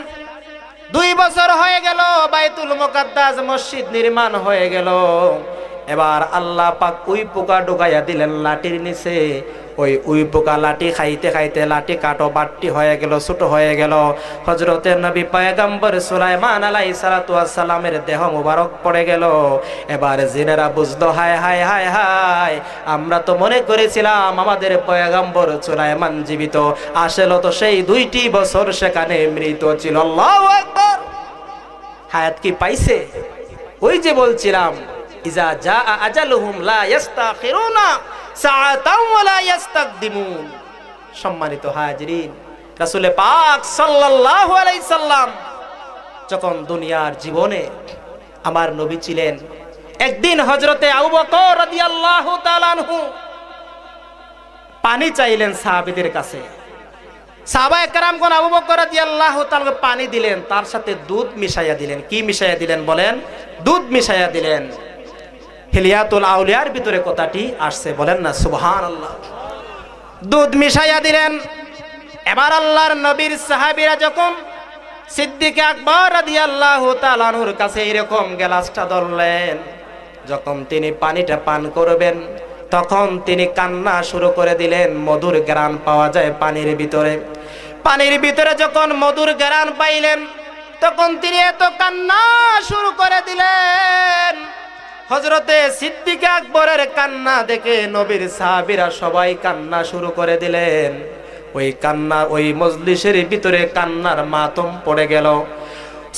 2 বছর হয়ে গেল, বাইতুল মুকাদ্দাস মসজিদ নির্মাণ হয়ে গেল। এবার আল্লাহ পাক উই পোকা ঢুকাইয়া দিলেন লাঠির নিচে। ওই উই পোকা লাঠি খাইতে খাইতে লাঠি কাটো বাট্টি হয়ে গেল, ছোট হয়ে গেল। হযরতে নবী পয়গম্বর সুলাইমান আলাইহিস সালাতু ওয়াস সালামের দেহ মুবারক পড়ে গেল। এবার জিনেরা বুঝলো, হায় হায় হায় হায়, আমরা তো মনে করেছিলাম আমাদের পয়গম্বর সুলাইমান জীবিত, আসলে তো সেই 2টি বছর সেখানে মৃত ছিল। আল্লাহু আকবার। হায়াত কি পাইছে? ওই যে বলছিলাম, ইজা জা আজালুহুম লা ইস্তাখিরুনা সাআতাও ওয়া লা ইস্তাকদিমুন। সম্মানিত হাজিরিন, রাসূল পাক সাল্লাল্লাহু আলাইহি সাল্লাম যখন দুনিয়ার জীবনে আমার নবী ছিলেন, একদিন হযরতে আবু বকর রাদিয়াল্লাহু তাআলা আনহু পানি চাইলেন সাহাবীদের কাছে। সাহাবায়ে কেরামগণ আবু বকর রাদিয়াল্লাহু তাআলা পানি দিলেন, তার সাথে দুধ মিশাইয়া দিলেন। কি মিশাইয়া দিলেন বলেন? দুধ মিশাইয়া দিলেন। হিলিয়াতুল আউলিয়ার ভিতরে কথাটি আসছে, বলেন না সুবহানাল্লাহ। দুধ মিশাইয়া দিলেন। এবার আল্লাহর নবীর সাহাবীরা যখন সিদ্দিক আকবর রাদিয়াল্লাহু তাআলা আনহুর কাছে এরকম গ্লাসটা ধরলেন, যখন তিনি পানিটা পান করবেন তখন তিনি কান্না শুরু করে দিলেন। মধুর ঘ্রাণ পাওয়া যায় পানির ভিতরে। পানির ভিতরে যখন মধুর ঘ্রাণ পাইলেন তখন তিনি এত কান্না শুরু করে দিলেন। হযরতে সিদ্দিক আকবরের কান্না দেখে নবীর সাহাবীরা সবাই কান্না শুরু করে দিলেন। ওই কান্না, ওই মজলিসের ভিতরে কান্নার মাতম পড়ে গেল।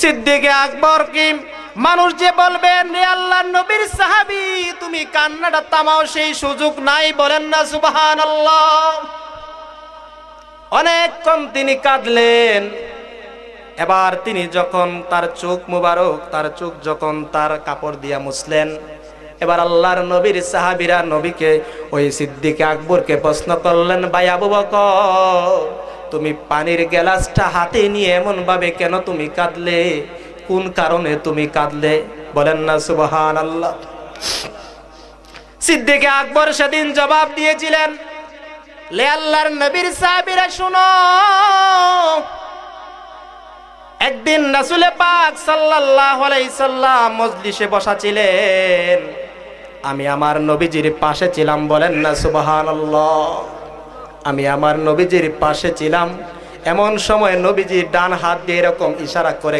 সিদ্দিক আকবর কি মানুষ যে বলবেন, রে আল্লাহর নবীর সাহাবী তুমি কান্নাটা থামাও, সেই সুযোগ নাই, বলেন না সুবহানাল্লাহ। অনেকক্ষণ তিনি কাঁদলেন। এবার তিনি যখন তার চোখ মুবারক, তার চোখ যখন তার কাপড় দিয়া মুছলেন, এবার আল্লাহর নবীর সাহাবীরা নবীকে, ওই সিদ্দিক আকবরকে প্রশ্ন করলেন, ভাই আবু বকর, তুমি পানির গ্লাসটা হাতে নিয়ে এমন ভাবে কেন তুমি কাঁদলে? কোন কারণে তুমি কাঁদলে? বলেন না সুবহানাল্লাহ। সিদ্দিক আকবর সেদিন জবাব দিয়েছিলেন, লে আল্লাহর নবীর সাহাবীরা শুনো, একদিন রাসূল পাক সাল্লাল্লাহু আলাইহি সাল্লাম মজলিসে বসা ছিলেন, আমি আমার নবীজির পাশে ছিলাম। বলেন না সুবহানাল্লাহ। আমি আমার নবীজির পাশে ছিলাম। এমন সময় নবীজির ডান হাত দিয়ে এরকম ইশারা করে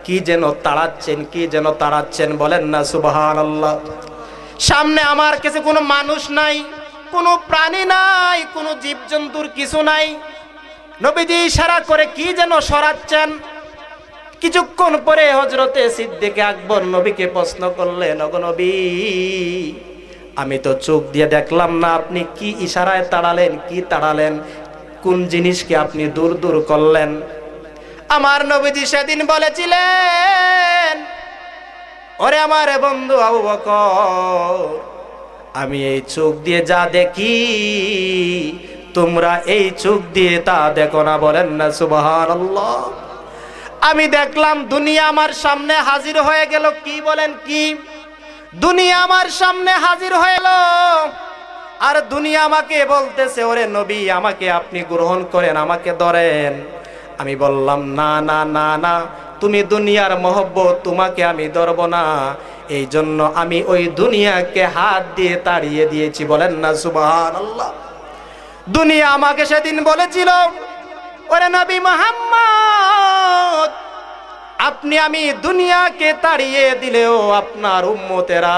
কি যেন তাড়াচ্ছেন, কি যেন তাড়াচ্ছেন। বলেন না সুবহানাল্লাহ। সামনে আমার কাছে কোনো মানুষ নাই, কোনো প্রাণী নাই, কোনো জীবজন্তুর কিছু নাই। নবীজি ইশারা করে কি যেন সরাচ্ছেন। কিছুক্ষণ পরে হযরতে সিদ্দিক আকবর নবীকে প্রশ্ন করলেন, ওগো নবী, আমি তো চোখ দিয়ে দেখলাম না, আপনি কি ইশারায় তাড়ালেন? কি তাড়ালেন? কোন জিনিসকে আপনি দূর দূর করলেন? আমার নবীজি সেদিন বলেছিলেন, ওরে আমার বন্ধু আবু বকর, আমি এই চোখ দিয়ে যা দেখি তোমরা এই চোখ দিয়ে তা দেখো না। বলেন না সুবহানাল্লাহ। আমি দেখলাম দুনিয়া আমার সামনে হাজির হয়ে গেল। কি বলেন? কি দুনিয়া আমার সামনে হাজির হয়ে এলো, আর দুনিয়া আমাকে বলতেছে, ওরে নবী, আমাকে আপনি গ্রহণ করেন, আমাকে ধরেন। আমি বললাম, না না না না, তুমি দুনিয়ার মহব্বত, তোমাকে আমি ধরব না। এই জন্য আমি ওই দুনিয়াকে হাত দিয়ে তাড়িয়ে দিয়েছি। বলেন না সুবহানাল্লাহ। দুনিয়া আমাকে সেদিন বলেছিল, ওরে নবী মুহাম্মদ, আপনি আমি দুনিয়াকে তাড়িয়ে দিলেও আপনার উম্মতেরা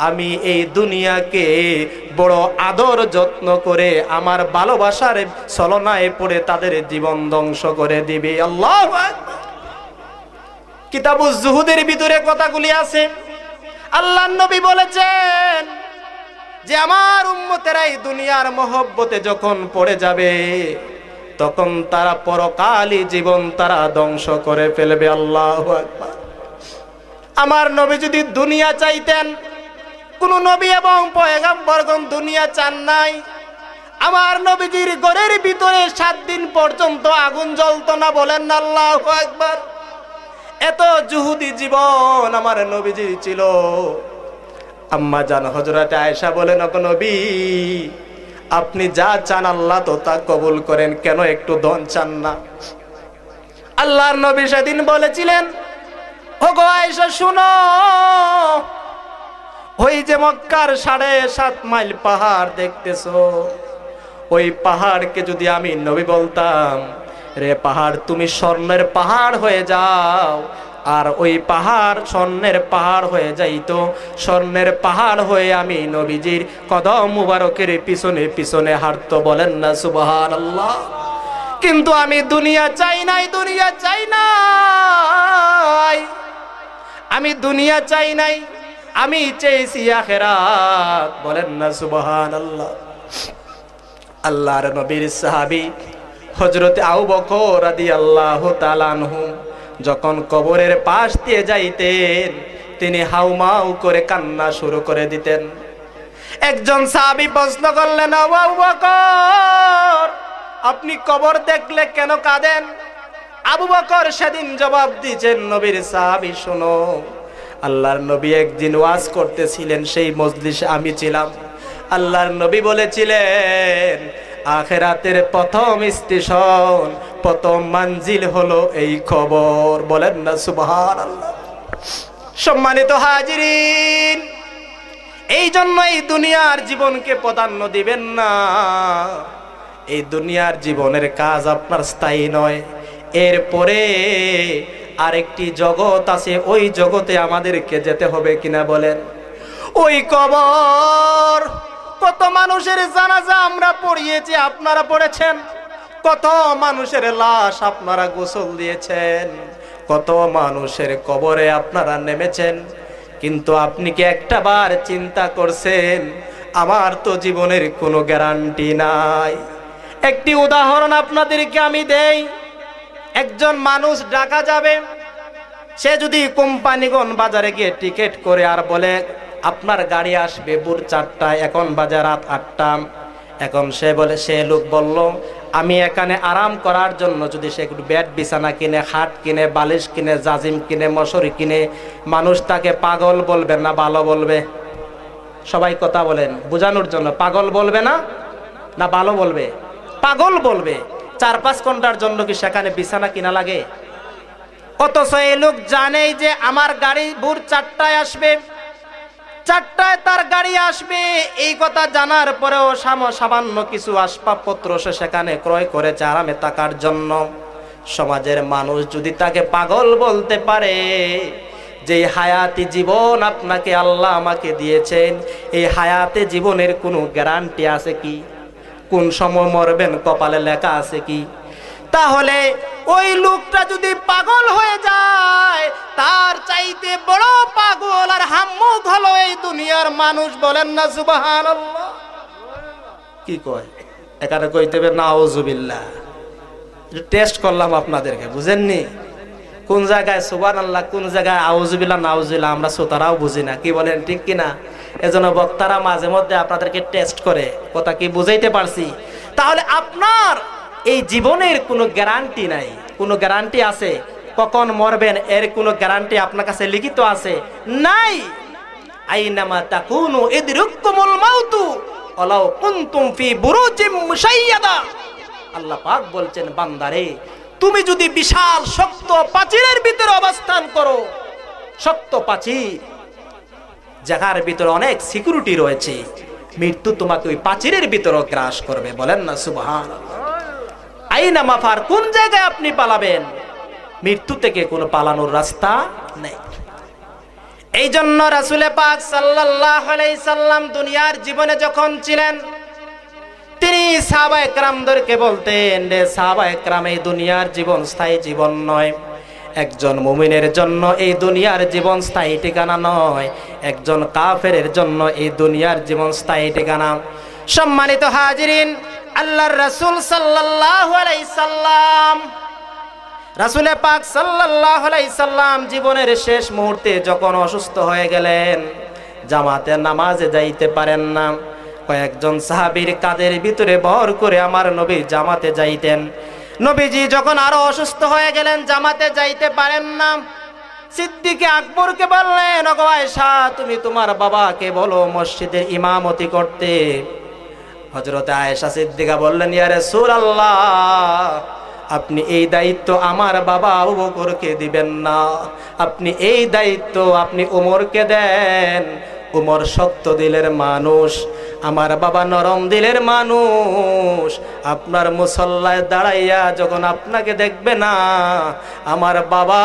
আমি এই দুনিয়াকে বড় আদর যত্ন করে আমার ভালোবাসার ছলনায় পড়ে তাদের জীবন ধ্বংস করে দিবে। আল্লাহু আকবার। কিতাবুজ জুহুদের ভিতরে কথাগুলি আছে। আল্লাহর নবী বলেছেন, যে আমার উম্মতেরা এই দুনিয়ার মহব্বতে যখন পড়ে যাবে তখন তারা পরকালী জীবন তারা ধ্বংস করে ফেলবে। আল্লাহু আকবার। আমার নবী যদি দুনিয়া চাইতেন, কোন নবী এবং পয়গম্বরগণ দুনিয়া চান নাই। আমার নবীজির ঘরের ভিতরে 7 দিন পর্যন্ত আগুন জ্বলতো না, বলেন না আল্লাহু আকবার। এত জুহুদি জীবন আমার নবীজির ছিল। আম্মা জান হযরত আয়েশা বলেন, ওগো নবী, আপনি যা চান আল্লাহ তো তা কবুল করেন, কেন একটু ধন চান না? আল্লাহর নবী সেদিন বলেছিলেন, ওগো আয়েশা শুনো, ওই যে মক্কার 7.5 মাইল পাহাড় দেখতেছো, ওই পাহাড়কে যদি আমি নবী বলতাম, রে পাহাড় তুমি স্বর্ণের পাহাড় হয়ে যাও, আর ওই পাহাড় স্বর্ণের পাহাড় হয়ে যাইতো, স্বর্ণের পাহাড় হয়ে আমি নবীজির কদম মুবারকের পিছনে পিছনে হাঁটতো, বলেন না সুবহানাল্লাহ। কিন্তু আমি দুনিয়া চাই নাই, দুনিয়া চাই নাই, আমি দুনিয়া চাই নাই, আমি চেয়েছি আখিরাত, বলেন না সুবহানাল্লাহ। আল্লাহর নবীর সাহাবী হযরত আবু বকর রাদিয়াল্লাহু তাআলা আনহু যখন কবরের পাশ দিয়ে যাইতেন, তিনি হাউমাউ করে কান্না শুরু করে দিতেন। একজন সাহাবী প্রশ্ন করলেন, আবু বকর, আপনি কবর দেখলে কেন কাঁদেন? আবু বকর সেদিন জবাব দিয়েছেন, নবীর সাহাবী শোনো, আল্লাহর নবী একদিন ওয়াজ করতেছিলেন, সেই মজলিসে আমি ছিলাম। আল্লাহর নবী বলেছিলেন, আখিরাতের প্রথম স্টেশন, প্রথম মঞ্জিল হলো এই কবর, বলেন না সুবহানাল্লাহ। সম্মানিত হাজিরিন, এই জন্য এই দুনিয়ার জীবনকে প্রাধান্য দিবেন না। এই দুনিয়ার জীবনের কাজ আপনার স্থায়ী নয়, এরপরে আরেকটি জগৎ আছে, ওই জগতে আমাদেরকে যেতে হবে কিনা বলেন? ওই কবর, কত মানুষের জানাজা আমরা পড়িয়েছি, আপনারা পড়েছেন, কত মানুষের লাশ আপনারা গোসল দিয়েছেন, কত মানুষের কবরে আপনারা নেমেছেন, কিন্তু আপনি কি একটা বার চিন্তা করছেন আমার তো জীবনের কোনো গ্যারান্টি নাই? একটি উদাহরণ আপনাদেরকে আমি দেই। একজন মানুষ ঢাকা যাবে, সে যদি কোম্পানিগঞ্জ বাজারে গিয়ে টিকিট করে আর বলে আপনার গাড়ি আসবে ভোর 4টায়, এখন বাজে রাত 8টা, এখন সে লোক বলল আমি এখানে আরাম করার জন্য যদি সে একটু বেড বিছানা কিনে, খাট কিনে, বালিশ কিনে, জাজিম কিনে, মশারি কিনে, মানুষ তাকে পাগল বলবে না ভালো বলবে? সবাই কথা বলেন বোঝানোর জন্য, পাগল বলবে না না ভালো বলবে? পাগল বলবে। 4-5 ঘন্টার জন্য কি সেখানে বিছানা কিনা লাগে? অথচ এই লোক জানেই যে আমার গাড়ি ভোর 4টায় আসবে, 4টায় তার গাড়ি আসবে, এই কথা জানার পরেও সামান্য কিছু আসবাবপত্র সে সেখানে ক্রয় করেছে আরামে থাকার জন্য। সমাজের মানুষ যদি তাকে পাগল বলতে পারে, যে হায়াতি জীবন আপনাকে আল্লাহ আমাকে দিয়েছেন, এই হায়াতে জীবনের কোনো গ্যারান্টি আছে কি? কোন সময় মরবেন কপালে লেখা আছে কি? তাহলে ওই লোকটা যদি পাগল হয়ে যায়, তার চাইতে বড় পাগল আর হাম্মুক হলো এই দুনিয়ার মানুষ, বলেন না সুবহানাল্লাহ। কি কয় এখানে কইতে হবে নাউজুবিল্লাহ। টেস্ট করলাম আপনাদেরকে, বুঝেননি? কোন জায়গায় সুবহানাল্লাহ, কোন জায়গায় আউজুবিল্লাহ নাউজুবিল্লাহ আমরা শ্রোতারাও বুঝি না, কি বলেন ঠিক কিনা? এজন্য বক্তারা মাঝে মধ্যে আপনাদেরকে টেস্ট করে, কথা কি বুঝাইতে পারছি? তাহলে আপনার এই জীবনের কোনো গ্যারান্টি নাই। কোনো গ্যারান্টি আছে কখন মরবেন এর কোনো গ্যারান্টি আপনার কাছে লিখিত আছে? নাই। আইনামা তাকুনু ইদরুকুমুল মাউতু ওয়ালাউ কুনতুম ফি বুরুজিম মুশাইয়াদা। আল্লাহ পাক বলছেন, বান্দারে তুমি যদি বিশাল শক্ত প্রাচীরের ভিতরে অবস্থান করো, শক্ত প্রাচীর, জায়গার ভিতরে অনেক সিকিউরিটি রয়েছে, মৃত্যু তোমাকে ওই প্রাচীরের ভিতরে গ্রাস করবে, বলেন না সুবহানাল্লাহ। আইনা মাফার, কোন জায়গায় আপনি পালাবেন? মৃত্যু থেকে কোনো পালানোর রাস্তা নেই। এই জন্য রাসূল পাক সাল্লাল্লাহু আলাইহি সাল্লাম দুনিয়ার জীবনে যখন ছিলেন, তিনি সাহাবায়ে কেরামদেরকে বলতেন, রে সাহাবায়ে কেরাম, এই দুনিয়ার জীবন স্থায়ী জীবন নয়, একজন মুমিনের জন্য এই দুনিয়ার জীবন স্থায়ী ঠিকানা নয়, একজন কাফেরের জন্য এই দুনিয়ার জীবন স্থায়ী ঠিকানা। সম্মানিত হাজিরিন, আল্লাহর রাসূল সাল্লাল্লাহু আলাইহি সাল্লাম, রাসূলে পাক সাল্লাল্লাহু আলাইহি সাল্লাম জীবনের শেষ মুহূর্তে যখন অসুস্থ হয়ে গেলেন, জামাতে নামাজে যাইতে পারেন না, কয়েকজন সাহাবীর কাঁধের ভিতরে ভর করে আমার নবী জামাতে যাইতেন। নবীজি যখন আরো অসুস্থ হয়ে গেলেন, জামাতে যাইতে পারেন না, সিদ্দিক আকবরকে বললেন, ওগো আয়েশা, তুমি তোমার বাবাকে বলো মসজিদের ইমামতি করতে। হযরত আয়েশা সিদ্দিকা বললেন, ইয়া রাসূলুল্লাহ, আপনি এই দায়িত্ব আমার বাবা আবু বকরকে দিবেন না, আপনি এই দায়িত্ব আপনি ওমরকে দেন। ওমর শক্ত দিলের মানুষ, আমার বাবা নরম দিলের মানুষ। আপনার মুসল্লায় দাঁড়াইয়া যখন আপনাকে দেখবে না, আমার বাবা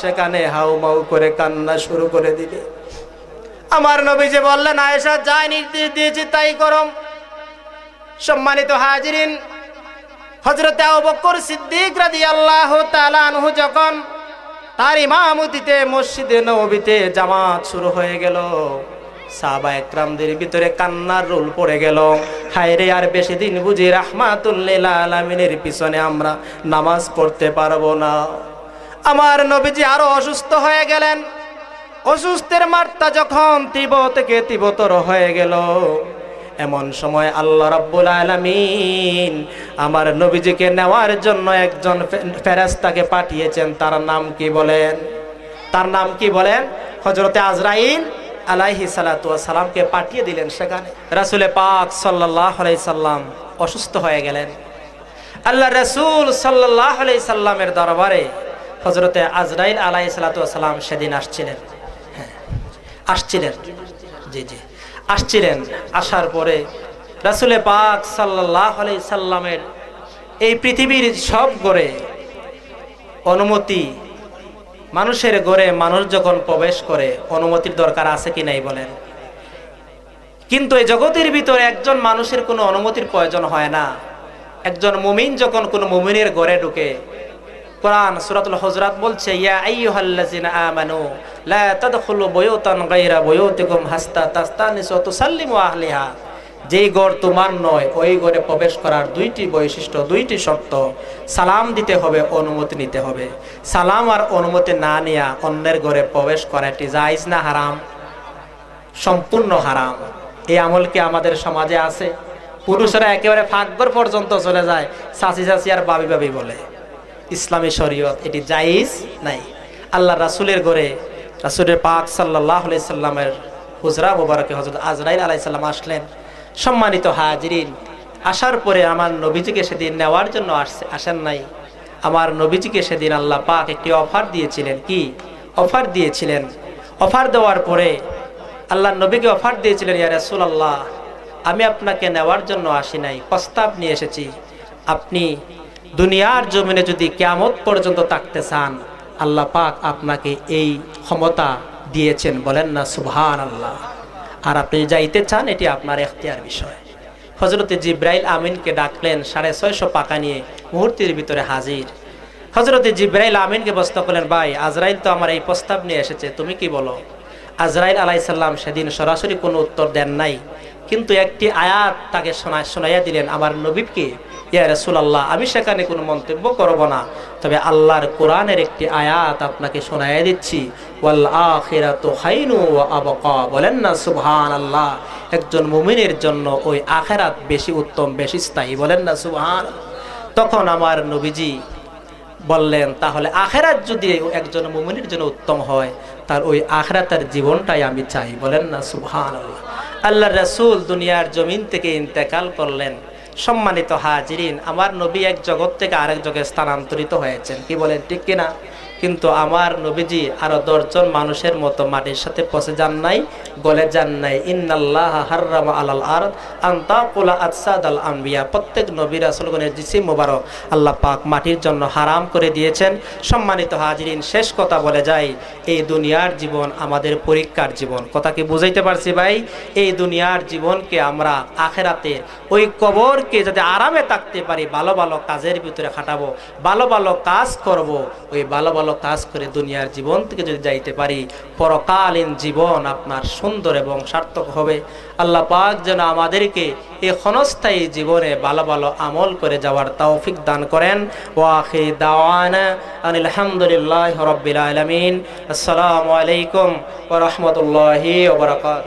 সেখানে হাউমাউ করে কান্না শুরু করে দিবে। আমার নবীজি বললেন, আয়েশা, যাই নির্দেশ দিয়েছি তাই করো। সম্মানিত হাজিরিন, হযরত আবু বকর সিদ্দিক রাদিয়াল্লাহু তাআলা আনহু যখন তার ইমামতিতে মসজিদে নববীতে জামাত শুরু হয়ে গেল, সাহাবায়ে কেরামদের ভিতরে কান্নার রোল পড়ে গেল। হায় রে, আর বেশি দিন বুঝি রাহমাতুল লিল আলামিনের পিছনে আমরা নামাজ পড়তে পারবো না। আমার নবীজি আরো অসুস্থ হয়ে গেলেন। অসুস্থের মাত্রা যখন তীব্র থেকে তীব্রতর হয়ে গেল, এমন সময় আল্লাহ রাব্বুল আলামিন আমার নবীজিকে নেওয়ার জন্য একজন ফেরেশতাকে পাঠিয়েছেন। তার নাম কি বলেন? তার নাম কি বলেন? হযরতে আজরাইল আলাইহিস সালাতু ওয়াস সালামকে পাঠিয়ে দিলেন সেখানে। রাসূল পাক সাল্লাল্লাহু আলাইহি সাল্লাম অসুস্থ হয়ে গেলেন। আল্লাহ রাসূল সাল্লাল্লাহু আলাইহি সাল্লামের দরবারে হযরতে আজরাইল আলাইহিস সালাতু ওয়াস সালাম সেদিন আসছিলেন। হ্যাঁ, আসছিলেন, জি জি আসছিলেন। আসার পরে রাসূল পাক সাল্লাল্লাহু আলাইহি সাল্লামের এই পৃথিবীর সব ঘরে অনুমতি, মানুষের ঘরে মানুষ যখন প্রবেশ করে অনুমতির দরকার আছে কি নাই বলেন? কিন্তু এই জগতের ভিতরে একজন মানুষের কোনো অনুমতির প্রয়োজন হয় না। একজন মুমিন যখন কোনো মুমিনের ঘরে ঢুকে, কোরআন সূরাতুল হুজুরাত বলছে, ইয়া আইয়ুহাল্লাযিনা আমানু লা তাদখুলু বুয়ুতান গায়রা বুয়ুতিকুম হাত্তা তাস্তানিসু ওয়া তুসাল্লিমু আহলিহা। যেই ঘর তোমার নয় ওই ঘরে প্রবেশ করার দুইটি বৈশিষ্ট্য, দুইটি শর্ত। সালাম দিতে হবে, অনুমতি নিতে হবে। সালাম আর অনুমতি না নিয়া অন্যের ঘরে প্রবেশ করা এটি জায়েজ না হারাম? সম্পূর্ণ হারাম। এই আমল কি আমাদের সমাজে আছে? পুরুষরা একেবারে ফাঁকঘর পর্যন্ত চলে যায়, চাচি চাচি আর বাবি বাবি বলে। ইসলামী শরীয়ত এটি জায়েজ নাই। আল্লাহ রাসূলের ঘরে রাসূলের পাক সাল্লাল্লাহু আলাইহি সাল্লামের হুজরা মুবারকে হযরত আজরাইল আলাইহিস সালাম আসলেন। সম্মানিত হাজিরিন, আসার পরে আমার নবীজিকে সেদিন নেওয়ার জন্য আসেন নাই। আমার নবীজিকে সেদিন আল্লাহ পাক একটি অফার দিয়েছিলেন। কি অফার দিয়েছিলেন? অফার দেওয়ার পরে আল্লাহ নবীকে অফার দিয়েছিলেন, ইয়া রাসূলুল্লাহ, আমি আপনাকে নেওয়ার জন্য আসি নাই, প্রস্তাব নিয়ে এসেছি। আপনি দুনিয়ার জমিনে যদি কিয়ামত পর্যন্ত থাকতে চান, আল্লাহ পাক আপনাকে এই ক্ষমতা দিয়েছেন, বলেন না সুবহানাল্লাহ। আর আপনি যাইতে চান, এটি আপনার এখতিয়ার বিষয়। হযরতে জিবরাইল আমিনকে ডাকলেন, 650 পাকা নিয়ে মুহূর্তের ভিতরে হাজির। হযরতে জিবরাইল আমিনকে প্রশ্ন করলেন, ভাই আজরাইল তো আমার এই প্রস্তাব নিয়ে এসেছে, তুমি কি বলো? আজরাইল আলাইহিস সালাম সেদিন সরাসরি কোনো উত্তর দেন নাই, কিন্তু একটি আয়াত তাকে শোনাইয়া দিলেন আমার নবীকে, ইয়া রাসূলুল্লাহ, আমি সেখানে কোনো মন্তব্য করব না, তবে আল্লাহর কোরআনের একটি আয়াত আপনাকে শোনাইয়া দিচ্ছি, ওয়াল আখিরাতু খায়রুন ওয়া আবকা। বলেন না সুবহানাল্লাহ। একজন মুমিনের জন্য ওই আখিরাত বেশি উত্তম, বেশি স্থায়ী। বলেন না সুবহানাল্লাহ। তখন আমার নবীজি বললেন, তাহলে আখিরাত যদি একজন মুমিনের জন্য উত্তম হয়, তার ওই আখিরাতের জীবনটাই আমি চাই। বলেন না সুবহানাল্লাহ। আল্লাহর রাসূল দুনিয়ার জমিন থেকে ইন্তেকাল করলেন। সম্মানিত হাজিরিন, আমার নবী এক জগৎ থেকে আরেক জগতে স্থানান্তরিত হয়েছেন, কি বলেন ঠিক কিনা? কিন্তু আমার নবীজি আরো 10 জন মানুষের মতো মাটির সাথে পচে যান নাই, গলে যান নাই। ইন্নাল্লাহা হাররামা আলাল আরদ আন তাকুলা আজসাদাল আম্বিয়া। প্রত্যেক নবী রাসূলগণের জিসিম মোবারক আল্লাহ পাক মাটির জন্য হারাম করে দিয়েছেন। সম্মানিত হাজিরিন, শেষ কথা বলে যাই, এই দুনিয়ার জীবন আমাদের পরীক্ষার জীবন। কথা কি বুঝাইতে পারছি ভাই? এই দুনিয়ার জীবনকে আমরা আখিরাতে ওই কবরকে যাতে আরামে থাকতে পারি, ভালো ভালো কাজের ভিতরে খাটাবো, ভালো ভালো কাজ করব, ওই ভালো ভালো ভালো কাজ করে দুনিয়ার জীবন থেকে যদি যাইতে পারি, পরকালীন জীবন আপনার সুন্দর এবং সার্থক হবে। আল্লাহ পাক যেন আমাদেরকে এই ক্ষণস্থায়ী জীবনে ভালো ভালো আমল করে যাওয়ার তৌফিক দান করেন। ওয়া আখির দাওয়ানা আনিল হামদুলিল্লাহি রাব্বিল আলামিন। আসসালামু আলাইকুম ওয়া রাহমাতুল্লাহি ওয়া বারাকাতুহু।